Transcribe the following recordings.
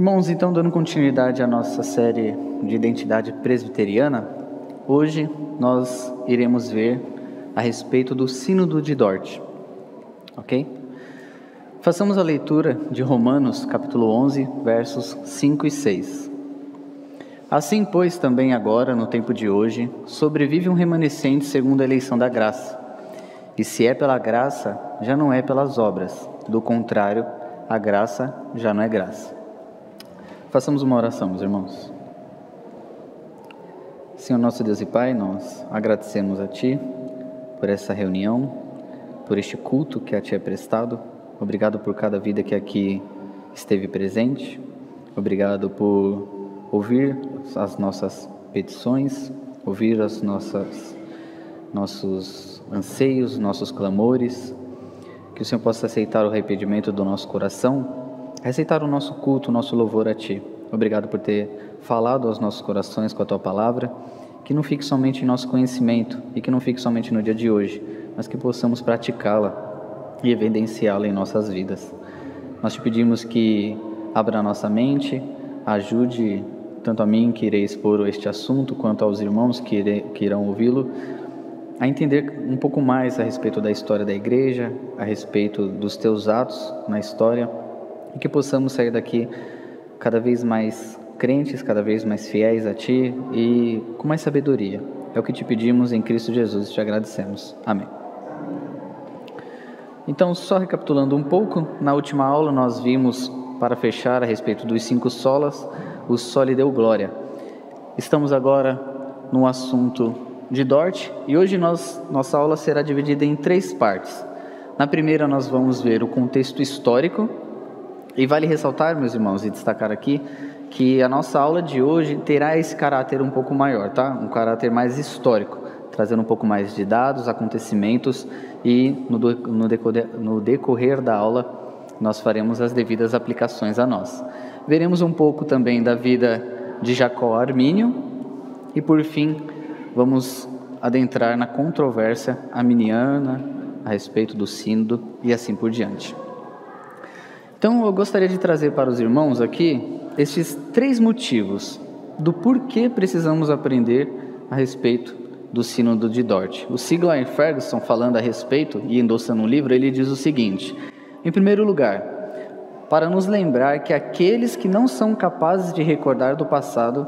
Irmãos, então, dando continuidade à nossa série de identidade presbiteriana, hoje nós iremos ver a respeito do Sínodo de Dort, ok? Façamos a leitura de Romanos, capítulo 11, versos 5 e 6. Assim, pois, também agora, no tempo de hoje, sobrevive um remanescente segundo a eleição da graça. E se é pela graça, já não é pelas obras. Do contrário, a graça já não é graça. Façamos uma oração, meus irmãos. Senhor nosso Deus e Pai, nós agradecemos a Ti por essa reunião, por este culto que a Ti é prestado. Obrigado por cada vida que aqui esteve presente. Obrigado por ouvir as nossas petições, ouvir os nossos anseios, nossos clamores. Que o Senhor possa aceitar o arrependimento do nosso coração, aceitar o nosso culto, o nosso louvor a Ti. Obrigado por ter falado aos nossos corações com a Tua palavra, que não fique somente em nosso conhecimento e que não fique somente no dia de hoje, mas que possamos praticá-la e evidenciá-la em nossas vidas. Nós Te pedimos que abra a nossa mente, ajude tanto a mim que irei expor este assunto, quanto aos irmãos que irão ouvi-lo, a entender um pouco mais a respeito da história da igreja, a respeito dos Teus atos na história, e que possamos sair daqui cada vez mais crentes, cada vez mais fiéis a Ti e com mais sabedoria. É o que Te pedimos em Cristo Jesus e Te agradecemos. Amém. Então, só recapitulando um pouco, na última aula nós vimos, para fechar, a respeito dos 5 solas, o Soli Deo Gloria. Estamos agora no assunto de Dort e hoje nossa aula será dividida em 3 partes. Na primeira nós vamos ver o contexto histórico. E vale ressaltar, meus irmãos, e destacar aqui, que a nossa aula de hoje terá esse caráter um pouco maior, tá? Um caráter mais histórico, trazendo um pouco mais de dados, acontecimentos, e no decorrer da aula nós faremos as devidas aplicações a nós. Veremos um pouco também da vida de Jacó Armínio, e por fim vamos adentrar na controvérsia arminiana a respeito do sínodo e assim por diante. Então, eu gostaria de trazer para os irmãos aqui estes 3 motivos do porquê precisamos aprender a respeito do Sínodo de Dort. O Sinclair Ferguson, falando a respeito e endossando um livro, ele diz o seguinte: em primeiro lugar, para nos lembrar que aqueles que não são capazes de recordar do passado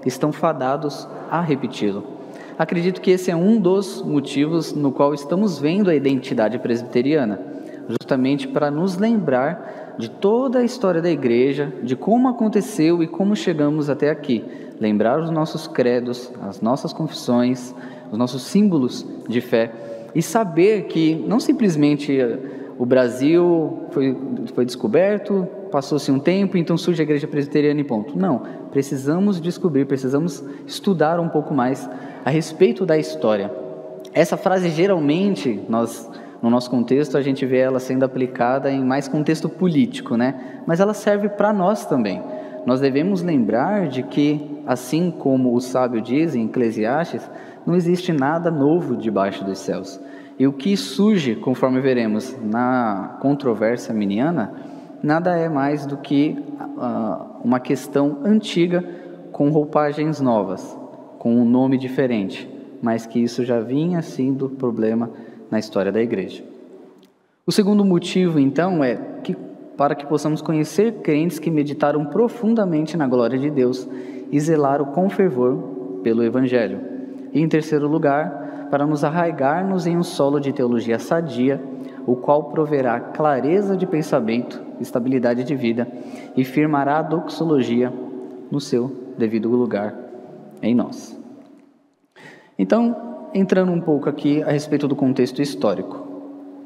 estão fadados a repeti-lo. Acredito que esse é um dos motivos no qual estamos vendo a identidade presbiteriana, justamente para nos lembrar de toda a história da igreja, de como aconteceu e como chegamos até aqui. Lembrar os nossos credos, as nossas confissões, os nossos símbolos de fé e saber que não simplesmente o Brasil foi descoberto, passou-se um tempo, então surge a igreja presbiteriana e ponto. Não, precisamos descobrir, precisamos estudar um pouco mais a respeito da história. Essa frase geralmente no nosso contexto, a gente vê ela sendo aplicada em mais contexto político, né? Mas ela serve para nós também. Nós devemos lembrar de que, assim como o sábio diz em Eclesiastes, não existe nada novo debaixo dos céus. E o que surge, conforme veremos, na controvérsia arminiana, nada é mais do que uma questão antiga com roupagens novas, com um nome diferente, mas que isso já vinha sendo problema na história da igreja. O segundo motivo, então, é que para que possamos conhecer crentes que meditaram profundamente na glória de Deus e zelaram com fervor pelo Evangelho. E, em terceiro lugar, para nos arraigarmos em um solo de teologia sadia, o qual proverá clareza de pensamento, estabilidade de vida e firmará a doxologia no seu devido lugar em nós. Então, entrando um pouco aqui a respeito do contexto histórico.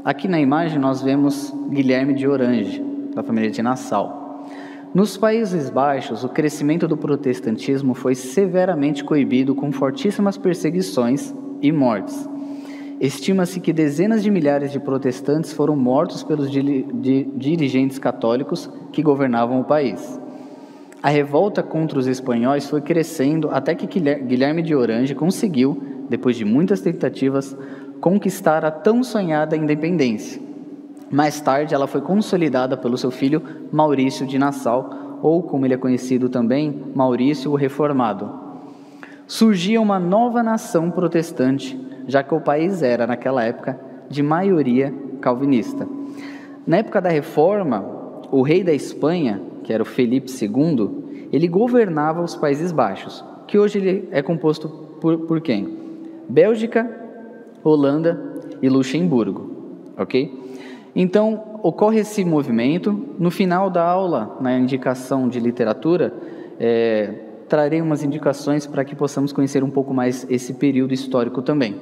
Aqui na imagem nós vemos Guilherme de Orange, da família de Nassau. Nos Países Baixos, o crescimento do protestantismo foi severamente coibido com fortíssimas perseguições e mortes. Estima-se que dezenas de milhares de protestantes foram mortos pelos dirigentes católicos que governavam o país. A revolta contra os espanhóis foi crescendo até que Guilherme de Orange conseguiu, depois de muitas tentativas, conquistar a tão sonhada independência. Mais tarde, ela foi consolidada pelo seu filho Maurício de Nassau, ou como ele é conhecido também, Maurício o Reformado. Surgia uma nova nação protestante, já que o país era, naquela época, de maioria calvinista. Na época da Reforma, o rei da Espanha, que era o Felipe II, ele governava os Países Baixos, que hoje ele é composto por quem? Bélgica, Holanda e Luxemburgo, ok? Então, ocorre esse movimento. No final da aula, na indicação de literatura, trarei umas indicações para que possamos conhecer um pouco mais esse período histórico também.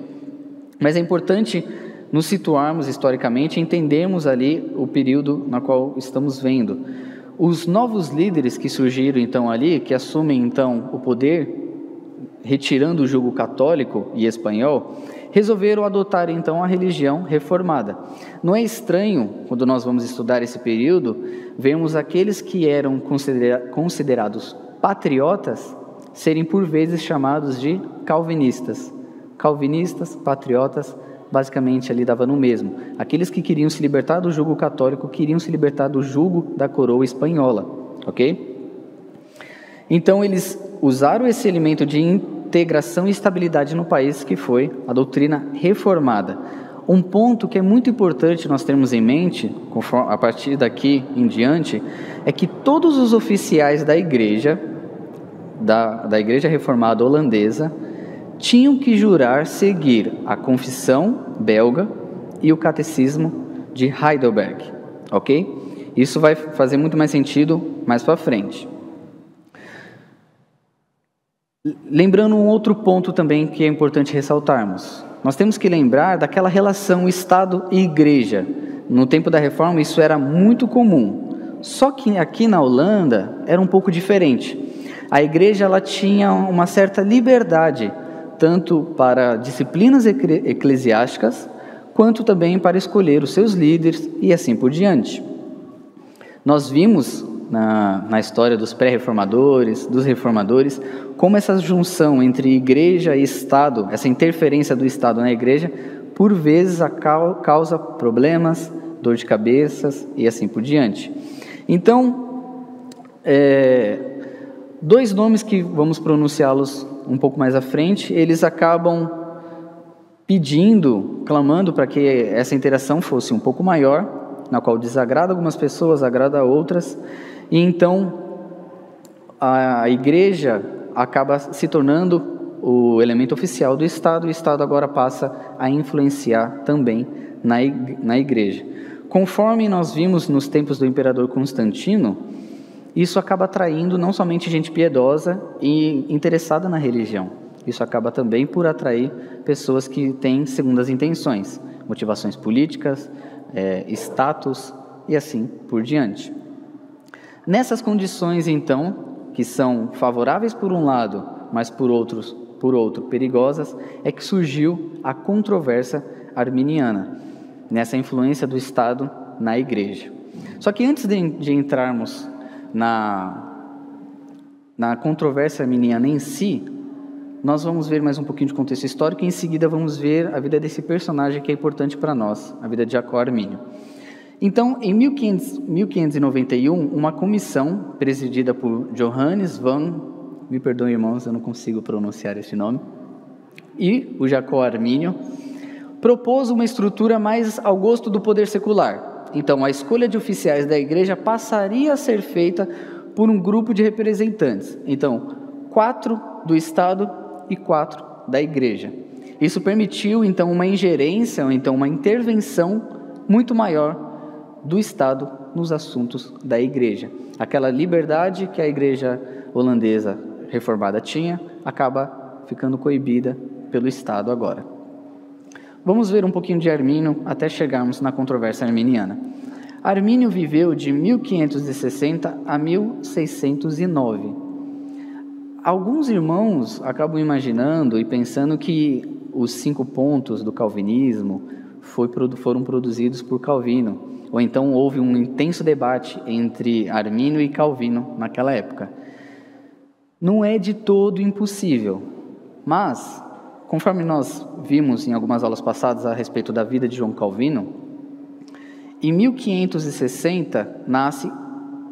Mas é importante nos situarmos historicamente e entendermos ali o período na qual estamos vendo. Os novos líderes que surgiram então ali, que assumem então o poder, retirando o jugo católico e espanhol, resolveram adotar então a religião reformada. Não é estranho, quando nós vamos estudar esse período, vemos aqueles que eram considerados patriotas serem por vezes chamados de calvinistas. Calvinistas, patriotas, basicamente ali dava no mesmo. Aqueles que queriam se libertar do jugo católico, queriam se libertar do jugo da coroa espanhola, ok? Então eles usaram esse elemento de integração e estabilidade no país, que foi a doutrina reformada. Um ponto que é muito importante nós termos em mente, a partir daqui em diante, é que todos os oficiais da igreja reformada holandesa, tinham que jurar seguir a confissão belga e o catecismo de Heidelberg, ok? Isso vai fazer muito mais sentido mais para frente. Lembrando um outro ponto também que é importante ressaltarmos. Nós temos que lembrar daquela relação Estado e Igreja. No tempo da Reforma isso era muito comum. Só que aqui na Holanda era um pouco diferente. A Igreja ela tinha uma certa liberdade, tanto para disciplinas eclesiásticas, quanto também para escolher os seus líderes e assim por diante. Nós vimos na história dos pré-reformadores, dos reformadores, como essa junção entre igreja e Estado, essa interferência do Estado na igreja, por vezes causa problemas, dor de cabeças e assim por diante. Então, dois nomes que vamos pronunciá-los um pouco mais à frente, eles acabam clamando para que essa interação fosse um pouco maior, na qual desagrada algumas pessoas, agrada outras, e então a igreja acaba se tornando o elemento oficial do Estado, e o Estado agora passa a influenciar também na igreja. Conforme nós vimos nos tempos do imperador Constantino, isso acaba atraindo não somente gente piedosa e interessada na religião, isso acaba também por atrair pessoas que têm segundas intenções, motivações políticas, status e assim por diante. Nessas condições, então, que são favoráveis por um lado, mas por outro perigosas, é que surgiu a controvérsia arminiana, nessa influência do Estado na igreja. Só que antes de entrarmos na controvérsia arminiana em si, nós vamos ver mais um pouquinho de contexto histórico e em seguida vamos ver a vida desse personagem que é importante para nós, a vida de Jacó Armínio. Então, em 1591, uma comissão presidida por Johannes van, me perdoem irmãos, eu não consigo pronunciar esse nome, e o Jacó Armínio, propôs uma estrutura mais ao gosto do poder secular. Então, a escolha de oficiais da igreja passaria a ser feita por um grupo de representantes. Então, 4 do Estado e 4 da igreja. Isso permitiu, então, uma ingerência, ou então uma intervenção muito maior do Estado nos assuntos da igreja. Aquela liberdade que a igreja holandesa reformada tinha, acaba ficando coibida pelo Estado agora. Vamos ver um pouquinho de Armínio até chegarmos na controvérsia arminiana. Armínio viveu de 1560 a 1609. Alguns irmãos acabam imaginando e pensando que os 5 pontos do calvinismo foram produzidos por Calvino, ou então houve um intenso debate entre Armínio e Calvino naquela época. Não é de todo impossível, mas, conforme nós vimos em algumas aulas passadas a respeito da vida de João Calvino, em 1560 nasce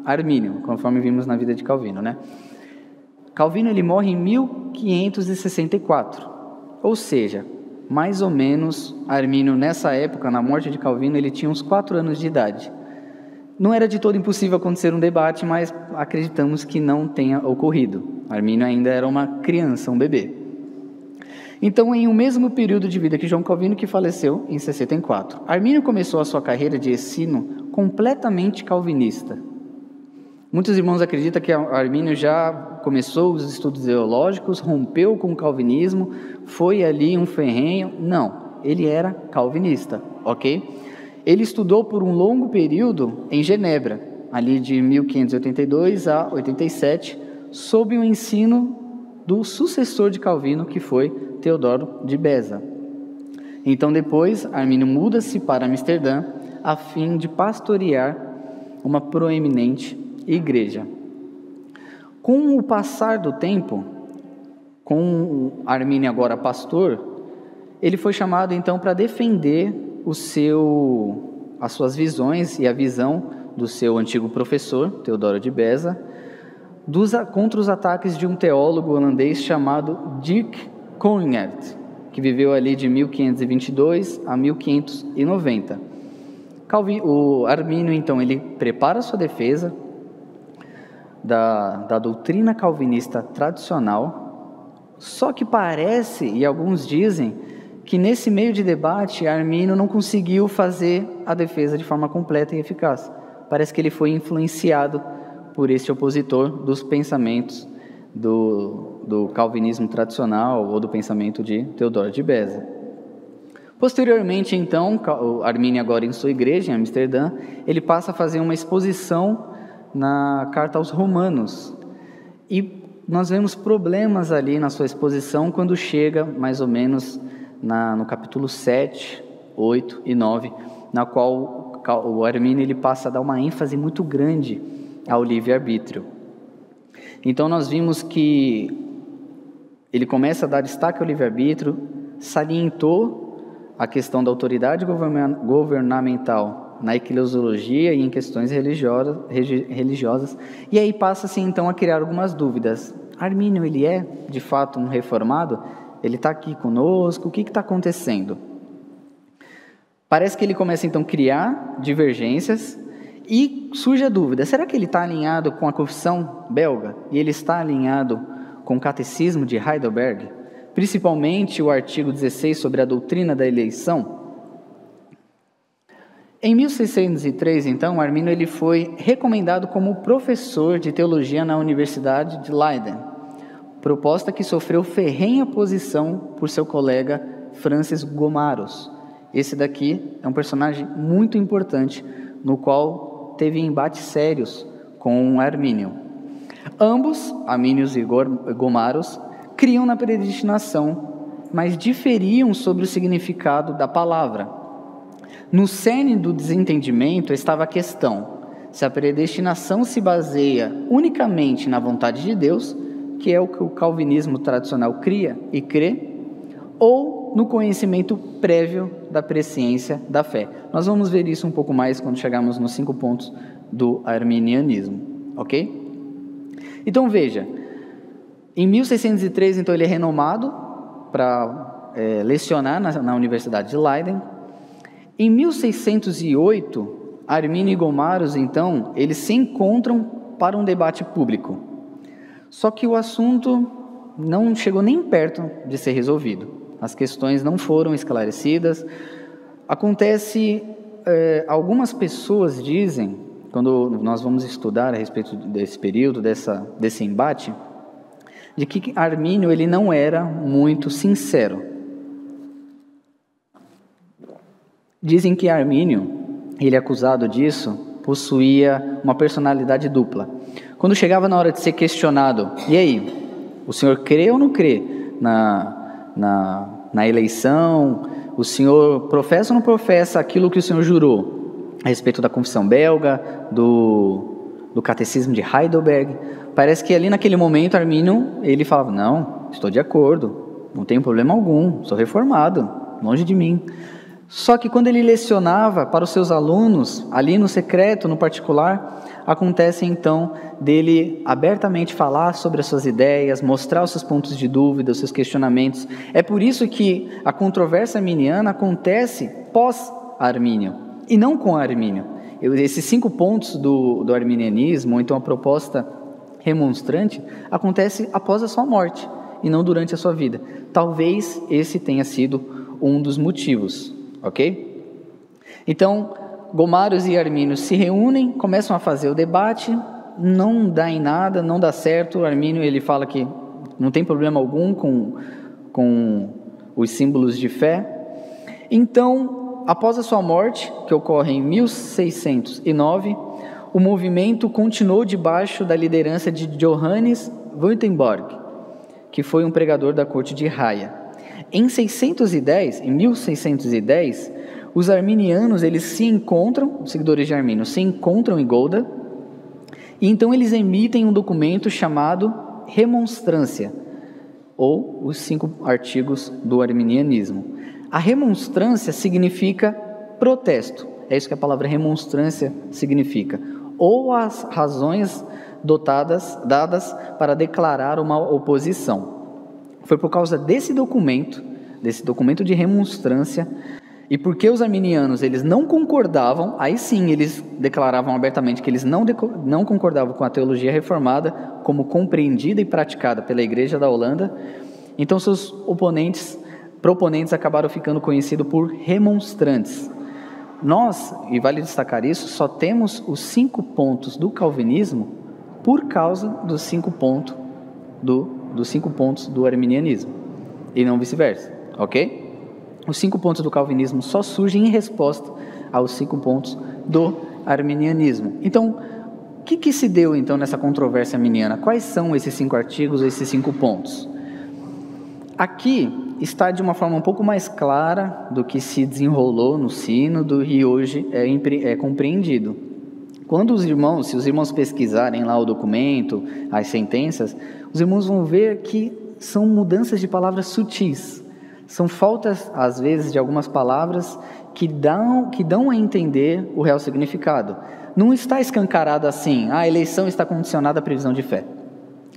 Armínio, conforme vimos na vida de Calvino, né? Calvino ele morre em 1564, ou seja, mais ou menos Armínio nessa época, na morte de Calvino, ele tinha uns 4 anos de idade. Não era de todo impossível acontecer um debate, mas acreditamos que não tenha ocorrido. Armínio ainda era uma criança, um bebê. Então, em um mesmo período de vida que João Calvino, que faleceu em 64, Armínio começou a sua carreira de ensino completamente calvinista. Muitos irmãos acreditam que Armínio já começou os estudos teológicos, rompeu com o calvinismo, foi ali um ferrenho. Não, ele era calvinista, ok? Ele estudou por um longo período em Genebra, ali de 1582 a 87, sob o ensino do sucessor de Calvino, que foi Teodoro de Beza. Então depois, Armínio muda-se para Amsterdã, a fim de pastorear uma proeminente igreja. Com o passar do tempo, com Armínio agora pastor, ele foi chamado então para defender as suas visões e a visão do seu antigo professor, Teodoro de Beza, contra os ataques de um teólogo holandês chamado Dirk Coeneert, que viveu ali de 1522 a 1590. O Armínio, então, ele prepara sua defesa da doutrina calvinista tradicional, só que parece, e alguns dizem, que nesse meio de debate, Armínio não conseguiu fazer a defesa de forma completa e eficaz. Parece que ele foi influenciado por esse opositor dos pensamentos do calvinismo tradicional ou do pensamento de Teodoro de Beza. Posteriormente, então, Armínio agora em sua igreja, em Amsterdã, ele passa a fazer uma exposição na carta aos Romanos. E nós vemos problemas ali na sua exposição quando chega mais ou menos no capítulo 7, 8 e 9, na qual o Armínio ele passa a dar uma ênfase muito grande ao livre-arbítrio. Então nós vimos que ele começa a dar destaque ao livre-arbítrio, salientou a questão da autoridade governamental na eclesiologia e em questões religiosas, e aí passa-se então a criar algumas dúvidas. Armínio, ele é de fato um reformado? Ele está aqui conosco? O que está acontecendo? Parece que ele começa então a criar divergências e surge a dúvida, será que ele está alinhado com a confissão belga? E ele está alinhado com o catecismo de Heidelberg? Principalmente o artigo 16 sobre a doutrina da eleição? Em 1603, então, Armínio ele foi recomendado como professor de teologia na Universidade de Leiden, proposta que sofreu ferrenha oposição por seu colega Francis Gomarus. Esse daqui é um personagem muito importante, no qual teve embates sérios com Armínio. Ambos, Armínio e Gomarus, criam na predestinação, mas diferiam sobre o significado da palavra. No cerne do desentendimento estava a questão se a predestinação se baseia unicamente na vontade de Deus, que é o que o calvinismo tradicional cria e crê, ou no conhecimento prévio da presciência da fé. Nós vamos ver isso um pouco mais quando chegarmos nos 5 pontos do arminianismo, ok? Então veja, em 1603, então, ele é renomado para lecionar na Universidade de Leiden. Em 1608, Armínio e Gomarus, então, eles se encontram para um debate público. Só que o assunto não chegou nem perto de ser resolvido. As questões não foram esclarecidas. Acontece, algumas pessoas dizem, quando nós vamos estudar a respeito desse período, desse embate, de que Armínio ele não era muito sincero. Dizem que Armínio, ele acusado disso, possuía uma personalidade dupla. Quando chegava na hora de ser questionado, e aí, o senhor crê ou não crê na eleição? O senhor professa ou não professa aquilo que o senhor jurou a respeito da confissão belga, do catecismo de Heidelberg? Parece que ali naquele momento Armínio, ele falava, não, estou de acordo, não tenho problema algum, sou reformado, longe de mim. Só que quando ele lecionava para os seus alunos, ali no secreto, no particular, acontece então dele abertamente falar sobre as suas ideias, mostrar os seus pontos de dúvida, os seus questionamentos. É por isso que a controvérsia arminiana acontece pós-Armínio, e não com Armínio. Esses 5 pontos do arminianismo, ou então a proposta remonstrante, acontece após a sua morte, e não durante a sua vida. Talvez esse tenha sido um dos motivos. Ok? Então, Gomarus e Armínio se reúnem, começam a fazer o debate, não dá em nada, não dá certo. Armínio, ele fala que não tem problema algum com os símbolos de fé. Então, após a sua morte, que ocorre em 1609, o movimento continuou debaixo da liderança de Johannes Württemberg, que foi um pregador da corte de Haia. Em 1610, os arminianos, eles se encontram, os seguidores de Armínio, se encontram em Golda, e então eles emitem um documento chamado Remonstrância, ou os 5 artigos do arminianismo. A remonstrância significa protesto, é isso que a palavra remonstrância significa, ou as razões dadas para declarar uma oposição. Foi por causa desse documento de remonstrância, e porque os arminianos eles não concordavam, aí sim eles declaravam abertamente que eles não concordavam com a teologia reformada como compreendida e praticada pela Igreja da Holanda. Então seus proponentes acabaram ficando conhecidos por remonstrantes. Nós, e vale destacar isso, só temos os 5 pontos do calvinismo por causa dos 5 pontos do arminianismo, e não vice-versa, ok? Os 5 pontos do calvinismo só surgem em resposta aos 5 pontos do arminianismo. Então, o que se deu então nessa controvérsia arminiana? Quais são esses 5 artigos, esses 5 pontos? Aqui está de uma forma um pouco mais clara do que se desenrolou no sínodo e hoje é compreendido. Quando se os irmãos pesquisarem lá o documento, as sentenças, os irmãos vão ver que são mudanças de palavras sutis. São faltas, às vezes, de algumas palavras que dão a entender o real significado. Não está escancarado assim, a eleição está condicionada à previsão de fé.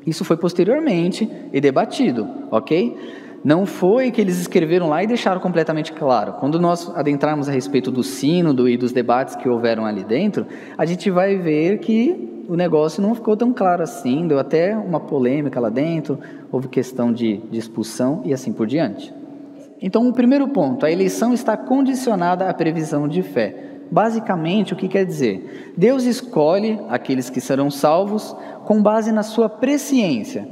Isso foi posteriormente e debatido, ok? Não foi que eles escreveram lá e deixaram completamente claro. Quando nós adentrarmos a respeito do sínodo e dos debates que houveram ali dentro, a gente vai ver que o negócio não ficou tão claro assim, deu até uma polêmica lá dentro, houve questão de expulsão e assim por diante. Então, o primeiro ponto, a eleição está condicionada à previsão de fé. Basicamente, o que quer dizer? Deus escolhe aqueles que serão salvos com base na sua presciência.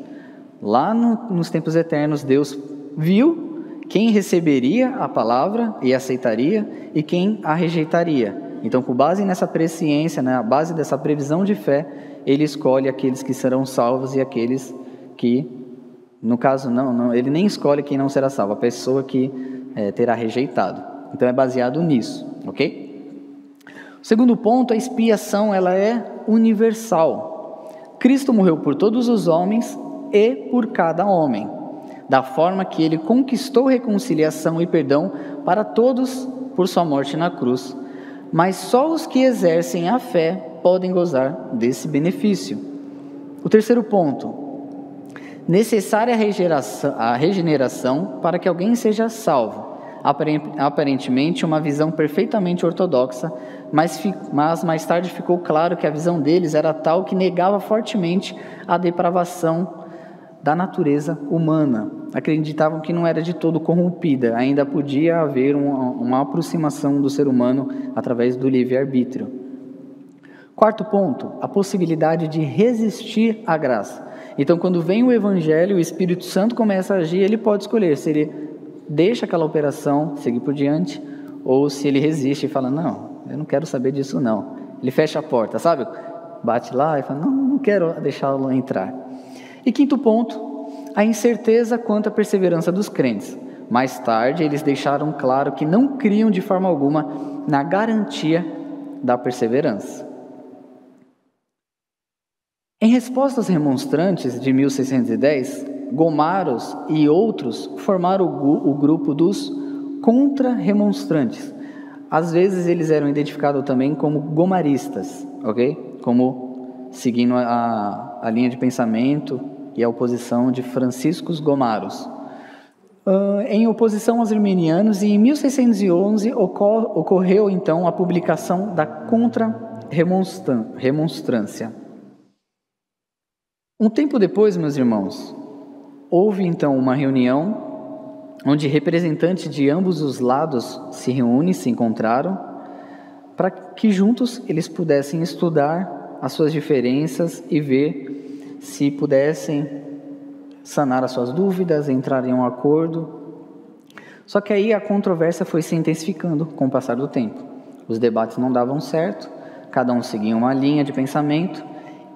Lá nos tempos eternos, Deus viu quem receberia a palavra e aceitaria e quem a rejeitaria. Então, com base nessa presciência, na base dessa previsão de fé, Ele escolhe aqueles que serão salvos e aqueles que, no caso, não, Ele nem escolhe quem não será salvo, a pessoa que terá rejeitado. Então, é baseado nisso, ok? O segundo ponto, a expiação, ela é universal. Cristo morreu por todos os homens e por cada homem, da forma que Ele conquistou reconciliação e perdão para todos por sua morte na cruz. Mas só os que exercem a fé podem gozar desse benefício. O terceiro ponto, necessária a regeneração para que alguém seja salvo. Aparentemente uma visão perfeitamente ortodoxa, mas mais tarde ficou claro que a visão deles era tal que negava fortemente a depravação da natureza humana. Acreditavam que não era de todo corrompida, ainda podia haver uma aproximação do ser humano através do livre-arbítrio. Quarto ponto, a possibilidade de resistir à graça. Então, quando vem o Evangelho, o Espírito Santo começa a agir, ele pode escolher se ele deixa aquela operação, seguir por diante, ou se ele resiste e fala, não, eu não quero saber disso não. Ele fecha a porta, sabe? Bate lá e fala, não quero deixá-lo entrar. E quinto ponto, a incerteza quanto à perseverança dos crentes. Mais tarde, eles deixaram claro que não criam de forma alguma na garantia da perseverança. Em resposta aos remonstrantes de 1610, Gomarus e outros formaram o grupo dos contra-remonstrantes. Às vezes eles eram identificados também como gomaristas, ok? Como seguindo a linha de pensamento e a oposição de Franciscus Gomaros. Em oposição aos arminianos, e em 1611 ocorreu então a publicação da Contra-Remonstrância. Um tempo depois, meus irmãos, houve então uma reunião onde representantes de ambos os lados se encontraram, para que juntos eles pudessem estudar as suas diferenças e ver se pudessem sanar as suas dúvidas, entrar em um acordo. Só que aí a controvérsia foi se intensificando com o passar do tempo. Os debates não davam certo, cada um seguia uma linha de pensamento,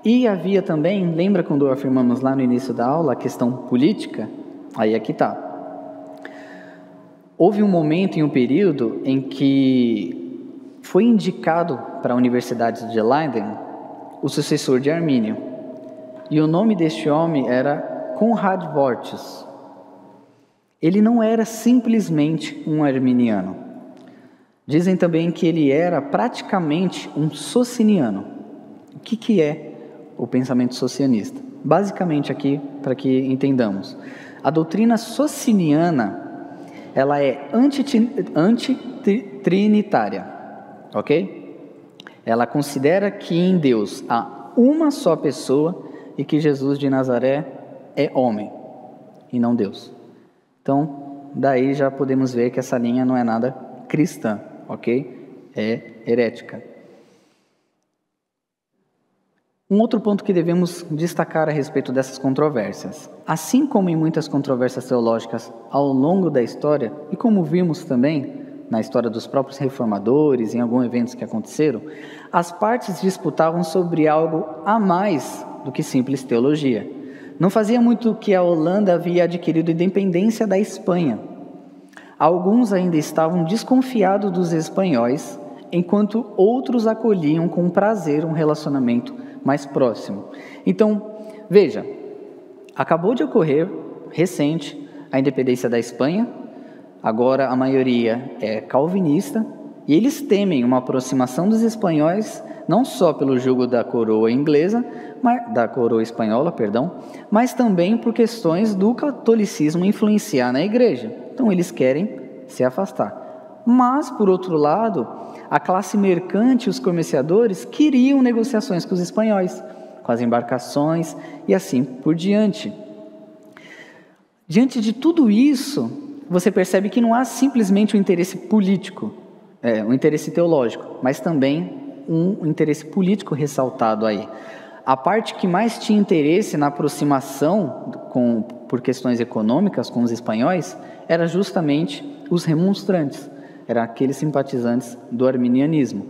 e havia também, lembra quando afirmamos lá no início da aula, a questão política? Aí é que está. Houve um momento, em um período, em que foi indicado para a Universidade de Leiden o sucessor de Armínio. E o nome deste homem era Konrad Wortsch. Ele não era simplesmente um arminiano. Dizem também que ele era praticamente um sociniano. O que é o pensamento socianista? Basicamente aqui, para que entendamos, a doutrina sociniana, ela é antitrinitária, ok? Ela considera que em Deus há uma só pessoa e que Jesus de Nazaré é homem e não Deus. Então, daí já podemos ver que essa linha não é nada cristã, ok? É herética. Um outro ponto que devemos destacar a respeito dessas controvérsias. Assim como em muitas controvérsias teológicas ao longo da história, e como vimos também na história dos próprios reformadores, em alguns eventos que aconteceram, as partes disputavam sobre algo a mais do que simples teologia. Não fazia muito que a Holanda havia adquirido independência da Espanha. Alguns ainda estavam desconfiados dos espanhóis, enquanto outros acolhiam com prazer um relacionamento mais próximo. Então, veja, acabou de ocorrer, recente, a independência da Espanha. Agora a maioria é calvinista, e eles temem uma aproximação dos espanhóis, não só pelo jugo da coroa inglesa, da coroa espanhola, mas também por questões do catolicismo influenciar na igreja. Então eles querem se afastar. Mas, por outro lado, a classe mercante e os comerciadores queriam negociações com os espanhóis, com as embarcações e assim por diante. Diante de tudo isso, você percebe que não há simplesmente um interesse político, um interesse teológico, mas também um interesse político ressaltado aí. A parte que mais tinha interesse na aproximação por questões econômicas com os espanhóis era justamente os remonstrantes, eram aqueles simpatizantes do arminianismo.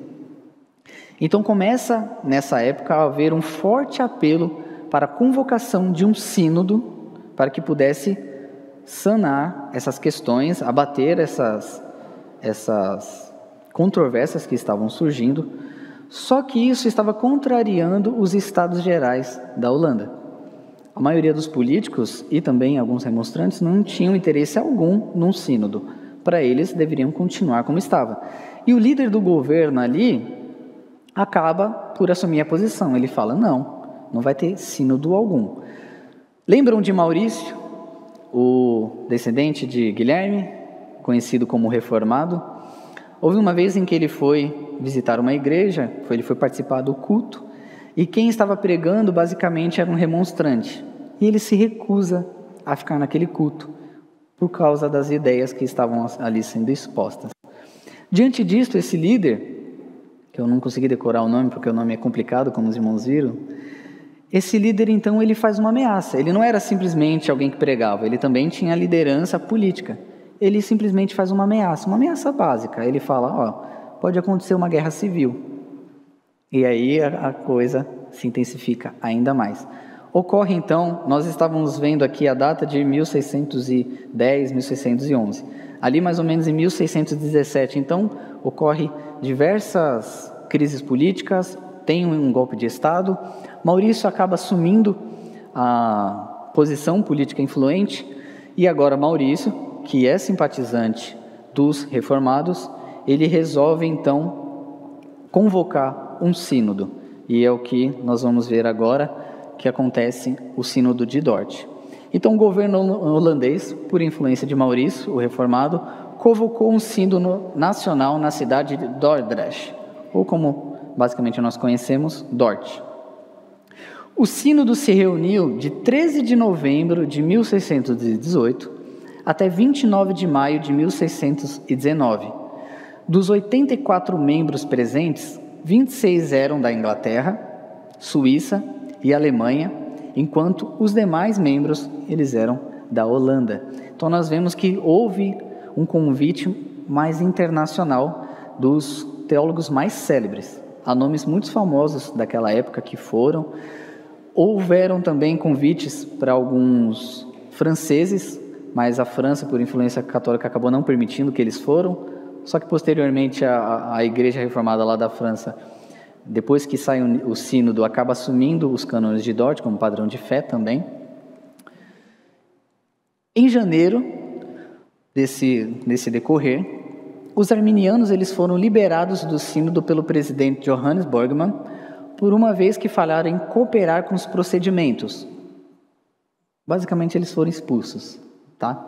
Então começa nessa época a haver um forte apelo para a convocação de um sínodo para que pudesse sanar essas questões, abater essas controvérsias que estavam surgindo. Só que isso estava contrariando os estados gerais da Holanda. A maioria dos políticos e também alguns remonstrantes não tinham interesse algum num sínodo. Para eles, deveriam continuar como estava. E o líder do governo ali acaba por assumir a posição. Ele fala, não vai ter sínodo algum. Lembram de Maurício, o descendente de Guilherme, conhecido como Reformado? Houve uma vez em que ele foi visitar uma igreja, ele foi participar do culto, e quem estava pregando basicamente era um remonstrante. E ele se recusa a ficar naquele culto, por causa das ideias que estavam ali sendo expostas. Diante disto, esse líder, que eu não consegui decorar o nome, porque o nome é complicado, como os irmãos viram, esse líder então ele faz uma ameaça. Ele não era simplesmente alguém que pregava, ele também tinha liderança política. Ele simplesmente faz uma ameaça básica. Ele fala, pode acontecer uma guerra civil. E aí a coisa se intensifica ainda mais. Ocorre então, nós estávamos vendo aqui a data de 1610, 1611. Ali mais ou menos em 1617, então, ocorre diversas crises políticas, tem um golpe de Estado. Maurício acaba assumindo a posição política influente, e agora Maurício, que é simpatizante dos reformados, ele resolve então convocar um sínodo, e é o que nós vamos ver agora, que acontece o sínodo de Dort. Então o governo holandês, por influência de Maurício, o reformado, convocou um sínodo nacional na cidade de Dordrecht, ou como basicamente nós conhecemos, Dort. O sínodo se reuniu de 13 de novembro de 1618 até 29 de maio de 1619. Dos 84 membros presentes, 26 eram da Inglaterra, Suíça e Alemanha, enquanto os demais membros eles eram da Holanda. Então nós vemos que houve um convite mais internacional dos teólogos mais célebres. Há nomes muito famosos daquela época que foram. Houveram também convites para alguns franceses, mas a França, por influência católica, acabou não permitindo que eles foram. Só que posteriormente a Igreja Reformada lá da França, depois que sai o sínodo, acaba assumindo os cânones de Dort como padrão de fé também. Em janeiro desse decorrer, os arminianos eles foram liberados do sínodo pelo presidente Johannes Borgmann, por uma vez que falharam em cooperar com os procedimentos. Basicamente, eles foram expulsos, tá?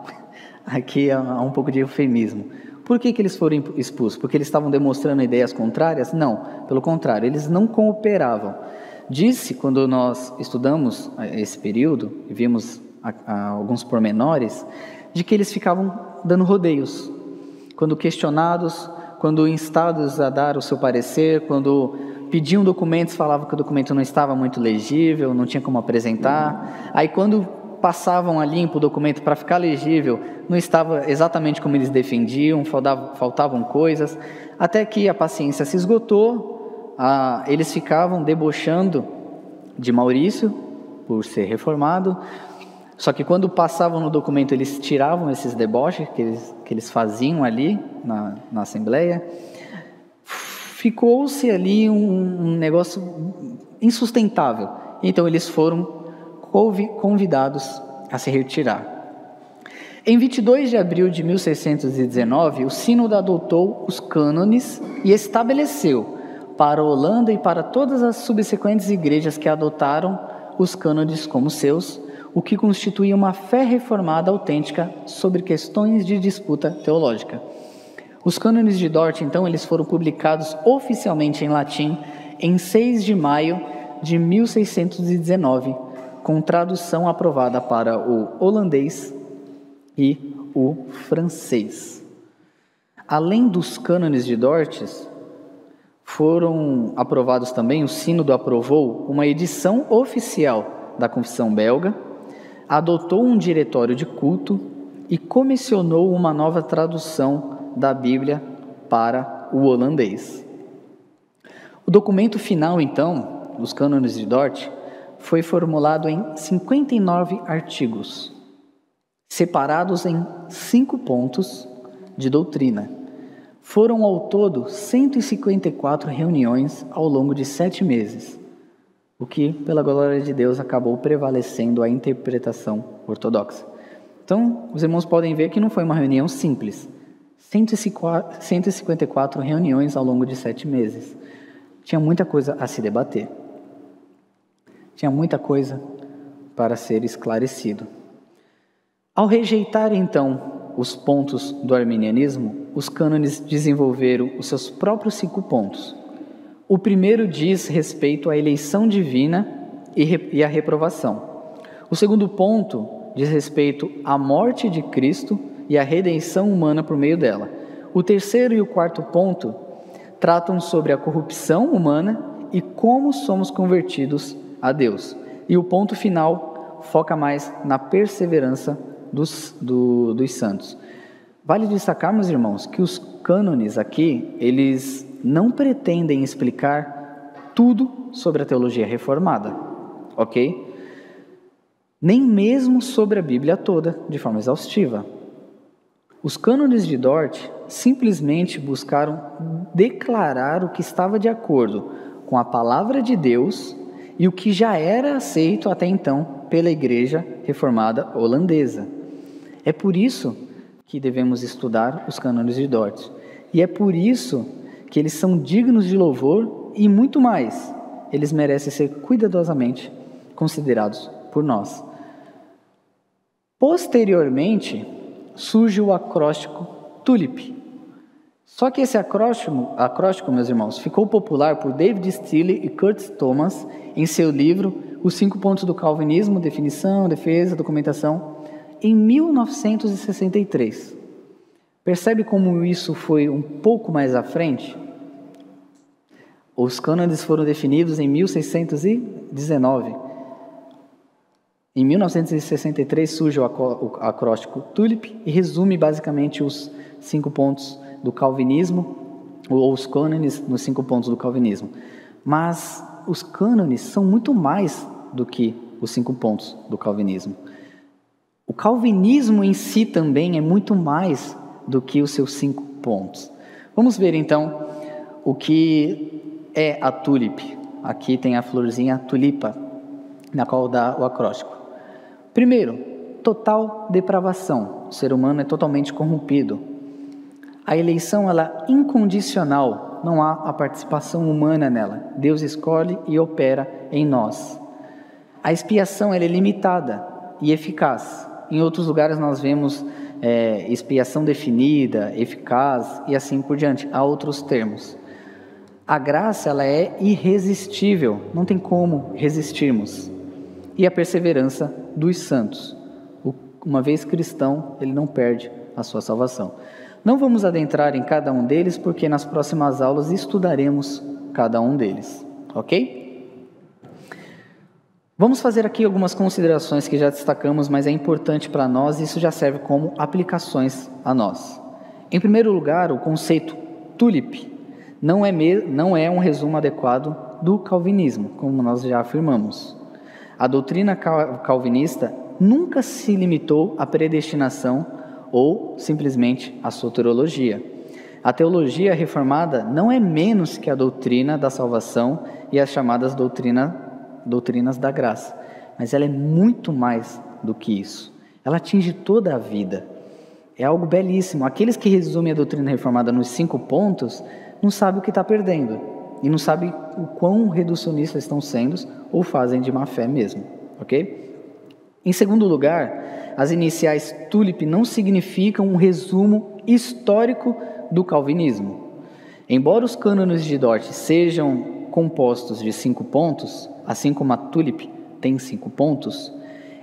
Aqui há um pouco de eufemismo. Por que eles foram expulsos? Porque eles estavam demonstrando ideias contrárias? Não, pelo contrário, eles não cooperavam. Disse, quando nós estudamos esse período, e vimos alguns pormenores, de que eles ficavam dando rodeios. Quando questionados, quando instados a dar o seu parecer, quando pediam documentos, falavam que o documento não estava muito legível, não tinha como apresentar. Aí quando passavam a limpo o documento para ficar legível, não estava exatamente como eles defendiam, faltavam coisas, até que a paciência se esgotou, eles ficavam debochando de Maurício, por ser reformado, só que quando passavam no documento, eles tiravam esses deboches que eles faziam ali na Assembleia. Ficou-se ali um negócio insustentável. Então eles foram convidados a se retirar. Em 22 de abril de 1619, o sínodo adotou os cânones e estabeleceu para a Holanda e para todas as subsequentes igrejas que adotaram os cânones como seus, o que constituía uma fé reformada autêntica sobre questões de disputa teológica. Os cânones de Dort, então, eles foram publicados oficialmente em latim em 6 de maio de 1619, com tradução aprovada para o holandês e o francês. Além dos cânones de Dort, foram aprovados também, o sínodo aprovou uma edição oficial da Confissão Belga, adotou um diretório de culto e comissionou uma nova tradução da Bíblia para o holandês. O documento final, então, dos cânones de Dort, foi formulado em 59 artigos, separados em 5 pontos de doutrina. Foram ao todo 154 reuniões ao longo de 7 meses, o que, pela glória de Deus, acabou prevalecendo a interpretação ortodoxa. Então, os irmãos podem ver que não foi uma reunião simples. 154 reuniões ao longo de 7 meses. Tinha muita coisa a se debater. Tinha muita coisa para ser esclarecido. Ao rejeitar, então, os pontos do arminianismo, os cânones desenvolveram os seus próprios 5 pontos. O primeiro diz respeito à eleição divina e à reprovação. O segundo ponto diz respeito à morte de Cristo e a redenção humana por meio dela. O terceiro e o quarto ponto tratam sobre a corrupção humana e como somos convertidos a Deus. E o ponto final foca mais na perseverança dos santos. Vale destacar, meus irmãos, que os cânones aqui, eles não pretendem explicar tudo sobre a teologia reformada, ok? Nem mesmo sobre a Bíblia toda, de forma exaustiva. Os cânones de Dort simplesmente buscaram declarar o que estava de acordo com a palavra de Deus e o que já era aceito até então pela Igreja Reformada Holandesa. É por isso que devemos estudar os cânones de Dort. E é por isso que eles são dignos de louvor e muito mais, eles merecem ser cuidadosamente considerados por nós. Posteriormente, surge o acróstico TULIP. Só que esse acróstico, meus irmãos, ficou popular por David Steele e Kurt Thomas em seu livro Os 5 Pontos do Calvinismo, Definição, Defesa, Documentação, em 1963. Percebe como isso foi um pouco mais à frente? Os cânones foram definidos em 1619. Em 1963 surge o acróstico TULIP e resume basicamente os 5 pontos do calvinismo, ou os cânones nos 5 pontos do calvinismo. Mas os cânones são muito mais do que os 5 pontos do calvinismo. O calvinismo em si também é muito mais do que os seus 5 pontos. Vamos ver então o que é a TULIP. Aqui tem a florzinha tulipa, na qual dá o acróstico. Primeiro, total depravação. O ser humano é totalmente corrompido. A eleição ela é incondicional, não há a participação humana nela. Deus escolhe e opera em nós. A expiação ela é limitada e eficaz. Em outros lugares nós vemos expiação definida, eficaz e assim por diante. Há outros termos. A graça ela é irresistível, não tem como resistirmos. E a perseverança dos santos. Uma vez cristão, ele não perde a sua salvação. Não vamos adentrar em cada um deles, porque nas próximas aulas estudaremos cada um deles, ok? Vamos fazer aqui algumas considerações que já destacamos, mas é importante para nós e isso já serve como aplicações a nós. Em primeiro lugar, o conceito TULIP não é um resumo adequado do calvinismo, como nós já afirmamos. A doutrina calvinista nunca se limitou à predestinação ou simplesmente à soteriologia. A teologia reformada não é menos que a doutrina da salvação e as chamadas doutrinas da graça, mas ela é muito mais do que isso. Ela atinge toda a vida. É algo belíssimo. Aqueles que resumem a doutrina reformada nos 5 pontos não sabem o que está perdendo e não sabem o quão reducionistas estão sendo ou fazem de má fé mesmo, ok? Em segundo lugar, as iniciais TULIP não significam um resumo histórico do calvinismo. Embora os cânones de Dort sejam compostos de 5 pontos, assim como a TULIP tem 5 pontos,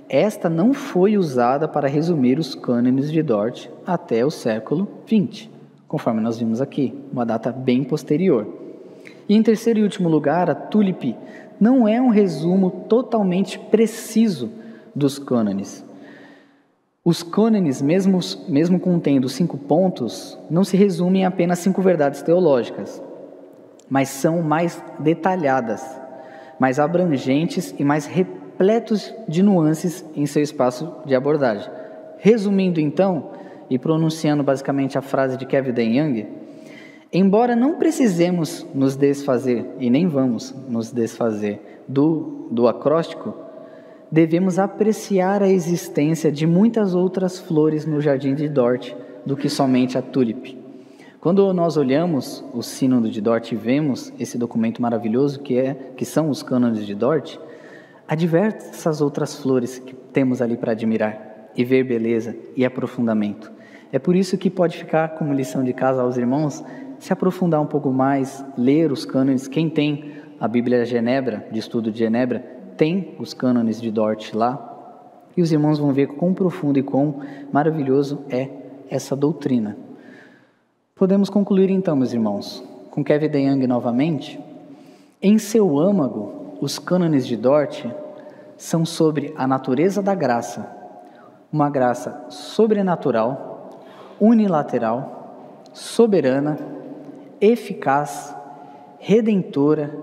esta não foi usada para resumir os cânones de Dort até o século XX, conforme nós vimos aqui, uma data bem posterior. E em terceiro e último lugar, a TULIP não é um resumo totalmente preciso dos cânones. Os cânones, mesmo contendo 5 pontos, não se resumem em apenas 5 verdades teológicas, mas são mais detalhadas, mais abrangentes e mais repletos de nuances em seu espaço de abordagem. Resumindo então, e pronunciando basicamente a frase de Kevin DeYoung, embora não precisemos nos desfazer, e nem vamos nos desfazer do acróstico, devemos apreciar a existência de muitas outras flores no jardim de Dort do que somente a TULIP. Quando nós olhamos o Sínodo de Dort e vemos esse documento maravilhoso que são os cânones de Dort, há diversas outras flores que temos ali para admirar e ver beleza e aprofundamento. É por isso que pode ficar como lição de casa aos irmãos se aprofundar um pouco mais, ler os cânones. Quem tem a Bíblia de Genebra, de estudo de Genebra, tem os cânones de Dort lá, e os irmãos vão ver quão profundo e quão maravilhoso é essa doutrina. Podemos concluir então, meus irmãos, com Kevin DeYoung novamente. Em seu âmago, os cânones de Dort são sobre a natureza da graça, uma graça sobrenatural, unilateral, soberana, eficaz, redentora,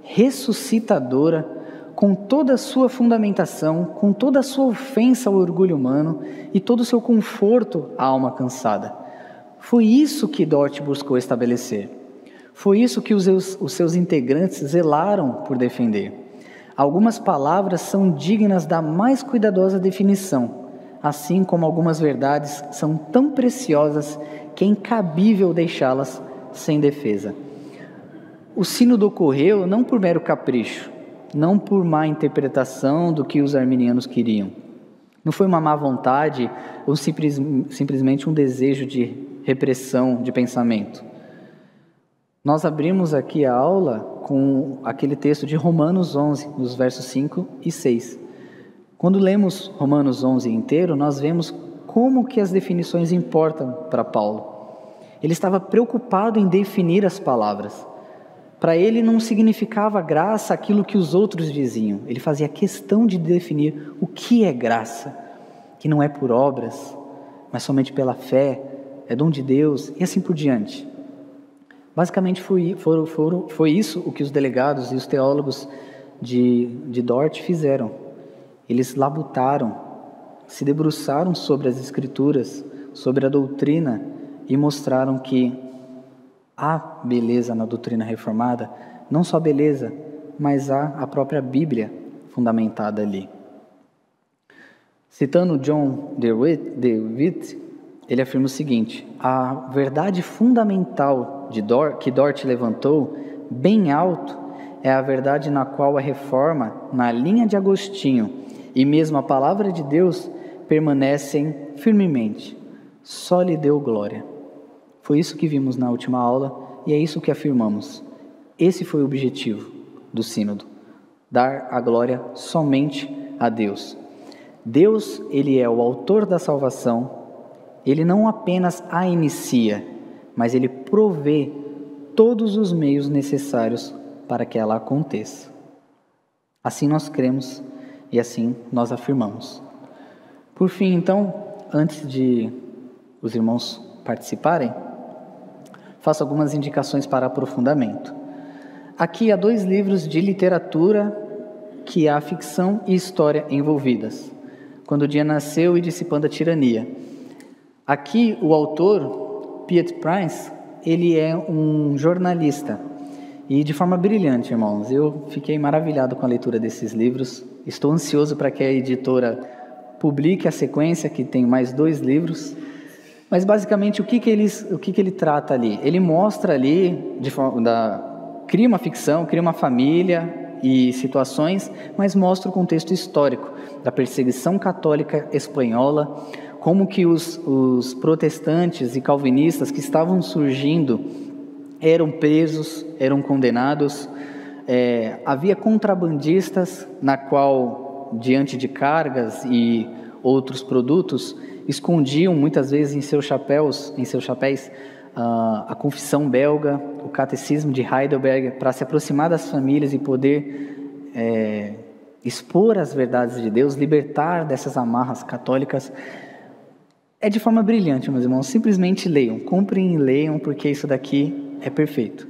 ressuscitadora, com toda a sua fundamentação, com toda a sua ofensa ao orgulho humano e todo o seu conforto à alma cansada. Foi isso que Dort buscou estabelecer. Foi isso que os seus integrantes zelaram por defender. Algumas palavras são dignas da mais cuidadosa definição. assim como algumas verdades são tão preciosas que é incabível deixá-las sem defesa. O sínodo ocorreu não por mero capricho, não por má interpretação do que os arminianos queriam. Não foi uma má vontade ou simplesmente um desejo de repressão de pensamento. Nós abrimos aqui a aula com aquele texto de Romanos 11, nos versos 5 e 6. Quando lemos Romanos 11 inteiro, nós vemos como que as definições importam para Paulo. Ele estava preocupado em definir as palavras. Para ele não significava graça aquilo que os outros diziam. Ele fazia questão de definir o que é graça, que não é por obras, mas somente pela fé, é dom de Deus e assim por diante. Basicamente foi isso o que os delegados e os teólogos de Dort fizeram. Eles labutaram, se debruçaram sobre as Escrituras, sobre a doutrina e mostraram que há beleza na doutrina reformada, não só beleza, mas há a própria Bíblia fundamentada ali. Citando John DeWitt, ele afirma o seguinte: a verdade fundamental que Dort levantou bem alto é a verdade na qual a reforma, na linha de Agostinho e mesmo a palavra de Deus permanecem firmemente. Só lhe deu glória. Foi isso que vimos na última aula e é isso que afirmamos. Esse foi o objetivo do sínodo: dar a glória somente a Deus. Deus, Ele é o autor da salvação. Ele não apenas a inicia, mas Ele provê todos os meios necessários para que ela aconteça. Assim nós cremos e assim nós afirmamos. Por fim, então, antes de os irmãos participarem, faço algumas indicações para aprofundamento. Aqui há 2 livros de literatura que há ficção e história envolvidas: Quando o Dia Nasceu e Dissipando a Tirania. Aqui o autor, Piet Prince, ele é um jornalista e de forma brilhante, irmãos. Eu fiquei maravilhado com a leitura desses livros. Estou ansioso para que a editora publique a sequência, que tem mais 2 livros. Mas basicamente o que ele trata ali? Ele mostra ali, cria uma ficção, cria uma família e situações, mas mostra o contexto histórico da perseguição católica espanhola, como que os protestantes e calvinistas que estavam surgindo eram presos, eram condenados. Havia contrabandistas na qual, diante de cargas e outros produtos, escondiam muitas vezes em seus chapéus a confissão belga, o catecismo de Heidelberg, para se aproximar das famílias e poder expor as verdades de Deus, libertar dessas amarras católicas. É de forma brilhante, meus irmãos. Simplesmente leiam, comprem e leiam, porque isso daqui é perfeito.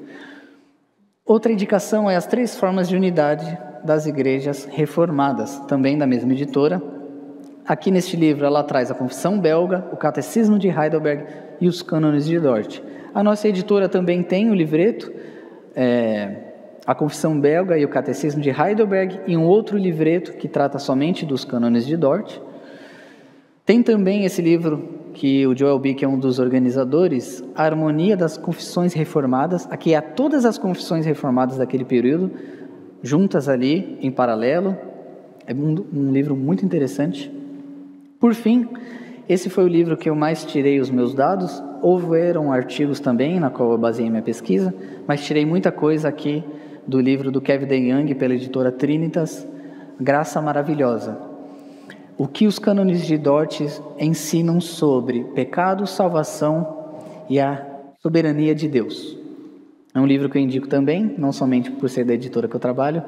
Outra indicação é as 3 formas de unidade das igrejas reformadas, também da mesma editora. Aqui neste livro ela traz a confissão belga, o catecismo de Heidelberg e os cânones de Dort. A nossa editora também tem o livreto, a confissão belga e o catecismo de Heidelberg, e um outro livreto que trata somente dos cânones de Dort. Tem também esse livro que o Joel Bick é um dos organizadores, A Harmonia das Confissões Reformadas. Aqui há todas as confissões reformadas daquele período, juntas ali, em paralelo. É um livro muito interessante. Por fim, esse foi o livro que eu mais tirei os meus dados. Houveram artigos também, na qual eu baseei minha pesquisa, mas tirei muita coisa aqui do livro do Kevin DeYoung, pela editora Trinitas, Graça Maravilhosa. O que os cânones de Dort ensinam sobre pecado, salvação e a soberania de Deus. É um livro que eu indico também, não somente por ser da editora que eu trabalho,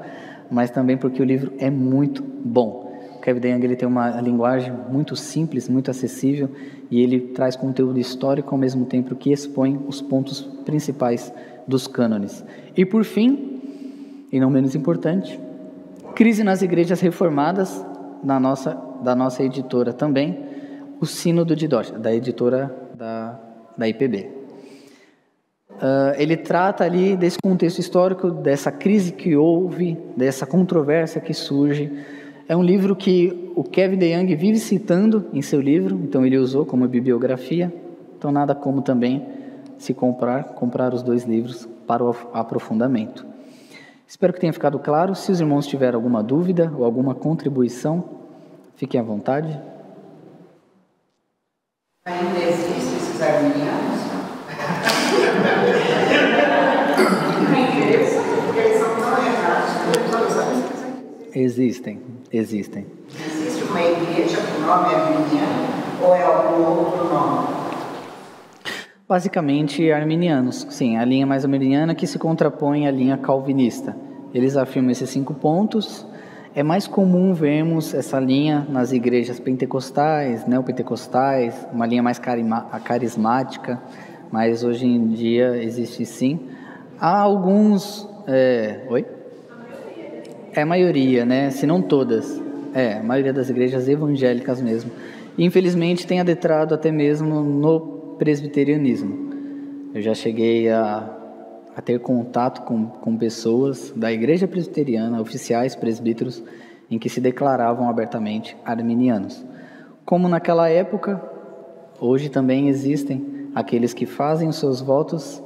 mas também porque o livro é muito bom. O Kevin DeYoung, ele tem uma linguagem muito simples, muito acessível, e ele traz conteúdo histórico ao mesmo tempo que expõe os pontos principais dos cânones. E por fim, e não menos importante, Crise nas Igrejas Reformadas, da nossa editora também, o Sínodo de Dort, da editora da IPB. Ele trata ali desse contexto histórico, dessa crise que houve, dessa controvérsia que surge É um livro que o Kevin DeYoung vive citando em seu livro, então ele usou como bibliografia. Então nada como também se comprar os 2 livros para o aprofundamento. Espero que tenha ficado claro. Se os irmãos tiverem alguma dúvida ou alguma contribuição, fiquem à vontade. Ainda existem esses arminianos? É interessante, porque eles são tão errados. Existem. Existe uma igreja com nome arminiano ou é algum outro nome? Basicamente, arminianos. Sim, a linha mais arminiana que se contrapõe à linha calvinista. Eles afirmam esses 5 pontos. É mais comum vermos essa linha nas igrejas pentecostais, neopentecostais, uma linha mais carismática, mas hoje em dia existe sim. Há alguns... Oi? É a maioria, né? Se não todas. A maioria das igrejas evangélicas mesmo. E, infelizmente, tem adentrado até mesmo no presbiterianismo. Eu já cheguei a ter contato com pessoas da igreja presbiteriana, oficiais presbíteros, em que se declaravam abertamente arminianos. Como naquela época, hoje também existem aqueles que fazem os seus votos,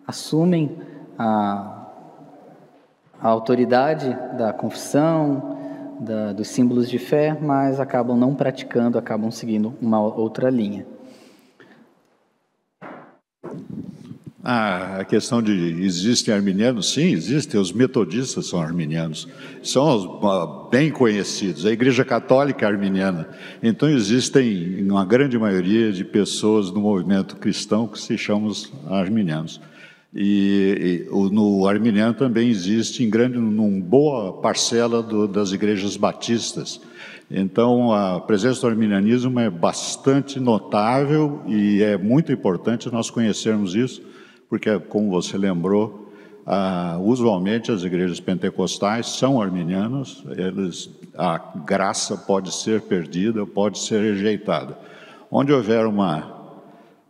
assumem a autoridade da confissão, dos símbolos de fé, mas acabam não praticando, acabam seguindo uma outra linha. A questão de existem arminianos, sim, existem, os metodistas são arminianos, são os bem conhecidos, a Igreja Católica é arminiana, então existem uma grande maioria de pessoas no movimento cristão que se chamam arminianos. No arminiano também existe numa boa parcela das igrejas batistas. Então, a presença do arminianismo é bastante notável e é muito importante nós conhecermos isso, porque, como você lembrou, usualmente as igrejas pentecostais são arminianas, a graça pode ser perdida, pode ser rejeitada. Onde houver uma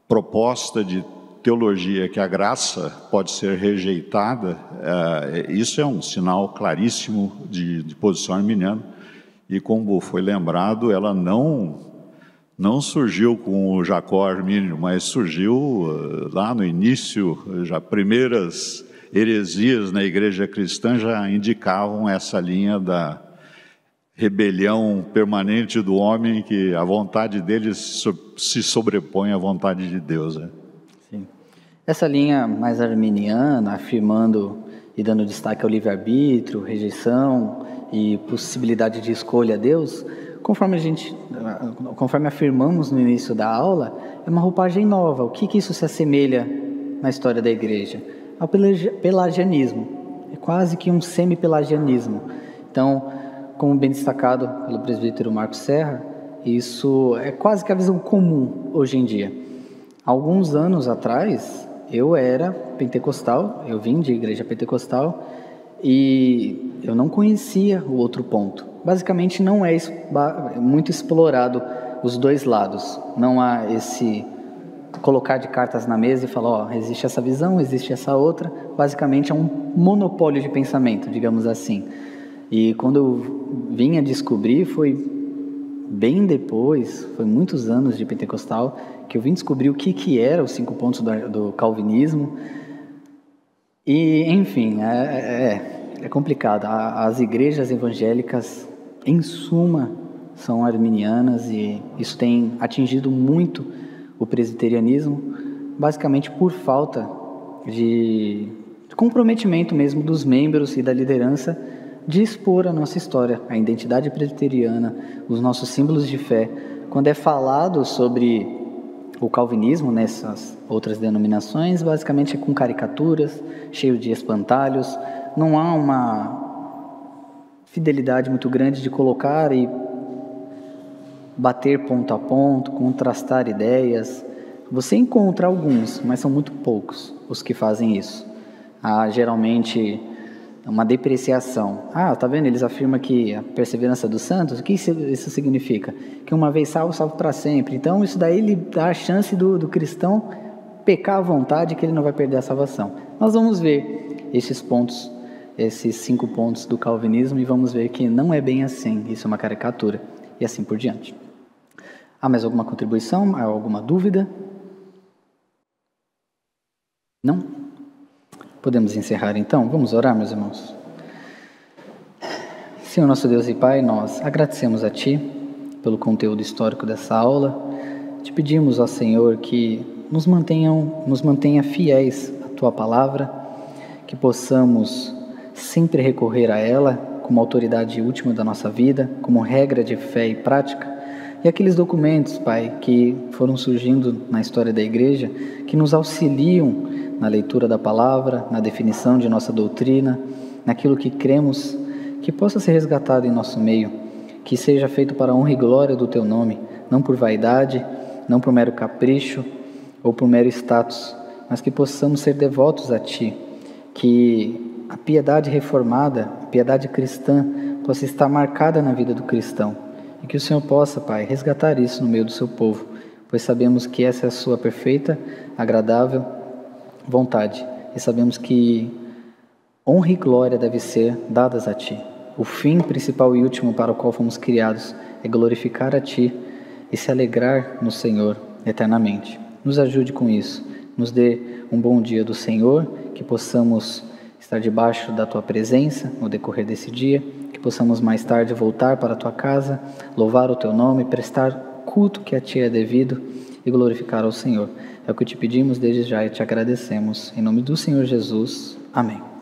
proposta de teologia que a graça pode ser rejeitada, isso é um sinal claríssimo de posição arminiana, e como foi lembrado, ela não surgiu com o Jacó Armínio, mas surgiu lá no início, já primeiras heresias na igreja cristã já indicavam essa linha da rebelião permanente do homem, que a vontade dele se sobrepõe à vontade de Deus, né? Sim. Essa linha mais arminiana, afirmando e dando destaque ao livre-arbítrio, rejeição e possibilidade de escolha a Deus, conforme afirmamos no início da aula, é uma roupagem nova. O que isso se assemelha na história da igreja? Ao pelagianismo. É quase que um semi-pelagianismo. Então, como bem destacado pelo presbítero Marcos Serra, isso é quase que a visão comum hoje em dia. Alguns anos atrás, eu era pentecostal, eu vim de igreja pentecostal e eu não conhecia o outro ponto. Basicamente não é muito explorado os 2 lados. Não há esse colocar de cartas na mesa e falar, existe essa visão, existe essa outra. Basicamente é um monopólio de pensamento, digamos assim. E quando eu vim a descobrir, foi bem depois, foi muitos anos de pentecostal, que eu vim descobrir o que era os 5 pontos do calvinismo. E, enfim, é complicado. As igrejas evangélicas, em suma, são arminianas, e isso tem atingido muito o presbiterianismo, basicamente por falta de comprometimento mesmo dos membros e da liderança de expor a nossa história, a identidade presbiteriana, os nossos símbolos de fé. Quando é falado sobre o calvinismo nessas outras denominações, basicamente é com caricaturas, cheio de espantalhos, não há uma fidelidade muito grande de colocar e bater ponto a ponto, contrastar ideias. Você encontra alguns, mas são muito poucos os que fazem isso. Há geralmente uma depreciação. Tá vendo? Eles afirmam que a perseverança dos santos, o que isso significa? Que uma vez salvo, salvo para sempre. Então isso daí lhe dá a chance do cristão pecar à vontade, que ele não vai perder a salvação. Nós vamos ver esses pontos esses 5 pontos do calvinismo e vamos ver que não é bem assim, isso é uma caricatura, e assim por diante. Há mais alguma contribuição? Há alguma dúvida? Não? Podemos encerrar então? Vamos orar, meus irmãos? Senhor nosso Deus e Pai, nós agradecemos a Ti pelo conteúdo histórico dessa aula. Te pedimos, ó Senhor, que nos mantenha fiéis à Tua palavra, que possamos sempre recorrer a ela como autoridade última da nossa vida, como regra de fé e prática. E aqueles documentos, Pai, que foram surgindo na história da Igreja, que nos auxiliam na leitura da palavra, na definição de nossa doutrina, naquilo que cremos, que possa ser resgatado em nosso meio, que seja feito para a honra e glória do Teu nome, não por vaidade, não por mero capricho ou por mero status, mas que possamos ser devotos a Ti, que a piedade reformada, a piedade cristã, possa estar marcada na vida do cristão, e que o Senhor possa, Pai, resgatar isso no meio do Seu povo, pois sabemos que essa é a Sua perfeita, agradável vontade, e sabemos que honra e glória devem ser dadas a Ti. O fim principal e último para o qual fomos criados é glorificar a Ti e se alegrar no Senhor eternamente. Nos ajude com isso, nos dê um bom dia do Senhor, que possamos estar debaixo da Tua presença no decorrer desse dia, que possamos mais tarde voltar para a Tua casa, louvar o Teu nome, prestar culto que a Ti é devido e glorificar ao Senhor. É o que Te pedimos desde já e Te agradecemos. Em nome do Senhor Jesus. Amém.